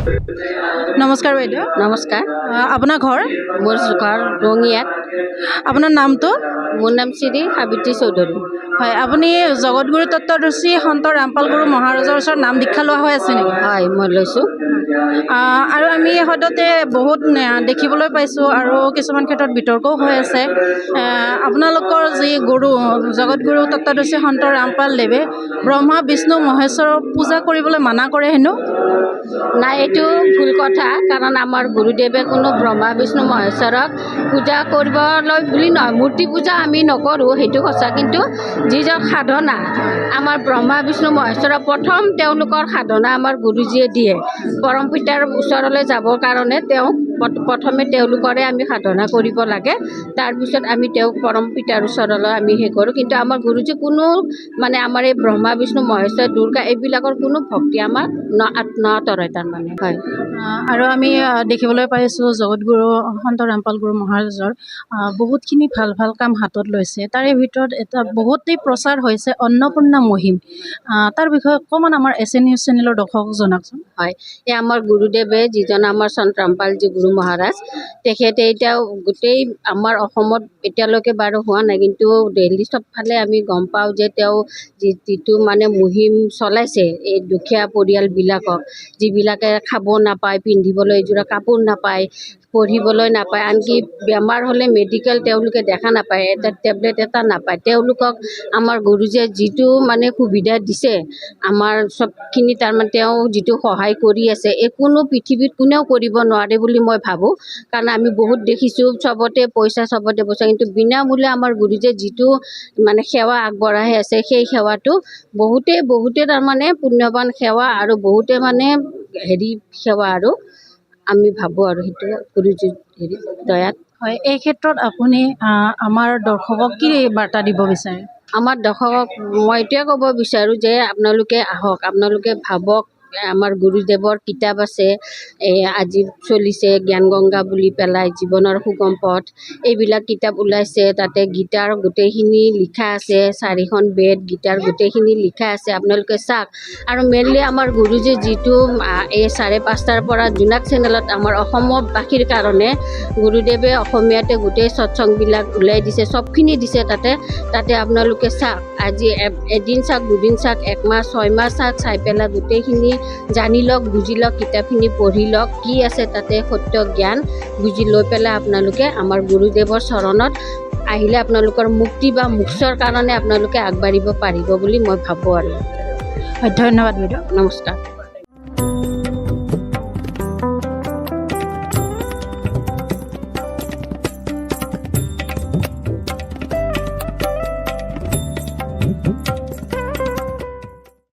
নমস্কাৰ বাইদেউ। নমস্কাৰ। আপোনাৰ ঘৰ? মোৰ ঘৰ ৰঙিয়াত। আপোনাৰ নামটো? মোৰ নাম শ্ৰী সাবিত্ৰী চৌধুৰী। হয়, আপুনি জগতগুৰু তত্ত্বদৰ্শী সন্ত ৰামপাল গুৰু মহাৰাজৰ ওচৰত নাম দীক্ষা লোৱা হৈ আছে নেকি? হয়, মই লৈছোঁ। আৰু আমি সদতে বহুত দেখিবলৈ পাইছোঁ আৰু কিছুমান ক্ষেত্ৰত বিতৰ্কও হৈ আছে। আপোনালোকৰ যি গুৰু জগতগুৰু তত্ত্বদৰ্শী সন্ত ৰামপাল দেৱে ব্ৰহ্মা বিষ্ণু মহেশ্বৰক পূজা কৰিবলৈ মানা কৰে হেনো? নাই, এইটো ভুল কথা। কাৰণ আমাৰ গুৰুদেৱে কোনো ব্ৰহ্মা বিষ্ণু মহেশ্বৰক পূজা কৰিবলৈ বুলি নহয়, মূৰ্তি পূজা আমি নকৰোঁ, সেইটো সঁচা। কিন্তু যিজন সাধনা আমাৰ ব্ৰহ্মা বিষ্ণু মহেশ্বৰক প্ৰথম তেওঁলোকৰ সাধনা আমাৰ গুৰুজীয়ে দিয়ে। পৰম পিতাৰ ওচৰলৈ যাবৰ কাৰণে তেওঁক প্ৰথমে তেওঁলোকৰে আমি সাধনা কৰিব লাগে। তাৰপিছত আমি তেওঁক পৰম পিতাৰ ওচৰলৈ আমি কৰোঁ। কিন্তু আমাৰ গুৰুজী কোনো আমাৰ এই ব্ৰহ্মা বিষ্ণু মহেশ্বৰ দুৰ্গা এইবিলাকৰ কোনো ভক্তি আমাৰ নতৰে তাৰমানে। হয়। আৰু আমি দেখিবলৈ পাইছোঁ জগতগুৰু সন্ত ৰামপাল গুৰু মহাৰাজৰ বহুতখিনি ভাল ভাল কাম হাতত লৈছে। তাৰে ভিতৰত এটা বহুতেই প্ৰচাৰ হৈছে অন্নপূৰ্ণা মহিম। তাৰ বিষয়ে অকণমান আমাৰ এছ এ নিউজ চেনেলৰ দৰ্শকক জনাওকচোন। হয়, এই আমাৰ গুৰুদেৱে যিজন আমাৰ সন্ত ৰামপালজী গুৰু মহাৰাজ, তেখেতে এতিয়া গোটেই আমাৰ অসমত এতিয়ালৈকে বাৰু হোৱা নাই, কিন্তু দিল্লী চবফালে আমি গম পাওঁ যে তেওঁ যিটো মুহিম চলাইছে এই দুখীয়া পৰিয়ালবিলাকক, যিবিলাকে খাব নাপায়, পিন্ধিবলৈ এযোৰা কাপোৰ নাপায়, পঢ়িবলৈ নাপায়, আনকি বেমাৰ হ'লে মেডিকেল তেওঁলোকে দেখা নাপায়, এটা টেবলেট এটা নাপায়। তেওঁলোকক আমাৰ গুৰুজীয়ে যিটো সুবিধা দিছে, আমাৰ চবখিনি তাৰমানে তেওঁ যিটো সহায় কৰি আছে, এই কোনো পৃথিৱীত কোনেও কৰিব নোৱাৰে বুলি মই ভাবোঁ। কাৰণ আমি বহুত দেখিছোঁ চবতে পইচা, কিন্তু বিনামূলীয়া আমাৰ গুৰুজীয়ে যিটো সেৱা আগবঢ়াই আছে, সেই সেৱাটো বহুতে তাৰমানে পুণ্যৱান সেৱা আৰু বহুতে সেৱা আৰু আমি ভাবোঁ আৰু সেইটো গুৰুজীৰ দয়াত। হয়, এই ক্ষেত্ৰত আপুনি আমাৰ দৰ্শকক কি বাৰ্তা দিব বিচাৰে? আমাৰ দৰ্শকক মই এইটোৱে ক'ব বিচাৰোঁ যে আপোনালোকে আহক, আপোনালোকে ভাবক। আমাৰ গুৰুদেৱৰ কিতাপ আছে, আজি চলিছে জ্ঞান গংগা বুলি পেলাই, জীৱনৰ সুগম পথ, এইবিলাক কিতাপ ওলাইছে। তাতে গীতাৰ গোটেইখিনি লিখা আছে, 4খন বেদ, গীতাৰ গোটেইখিনি লিখা আছে, আপোনালোকে চাওক। আৰু মেইনলি আমাৰ গুৰুজী যিটো এই 5:30টাৰ পৰা জোনাক চেনেলত আমাৰ অসমবাসীৰ কাৰণে গুৰুদেৱে অসমীয়াতে গোটেই সৎসংগবিলাক ওলাই দিছে, চবখিনি দিছে তাতে আপোনালোকে চাওক। আজি এদিন চাওক, দুদিন চাওক, 1 মাহ 6 মাহ চাওক, চাই পেলাই গোটেইখিনি জানি লওক, বুজি লওক, কিতাপখিনি পঢ়ি লওক, কি আছে তাতে সত্য জ্ঞান বুজি লৈ পেলাই আপোনালোকে আমাৰ গুৰুদেৱৰ চৰণত আহিলে আপোনালোকৰ মুক্তি বা মোক্ষৰ কাৰণে আপোনালোকে আগবাঢ়িব পাৰিব বুলি মই ভাবোঁ আৰু। ধন্যবাদ বাইদেউ। নমস্কাৰ।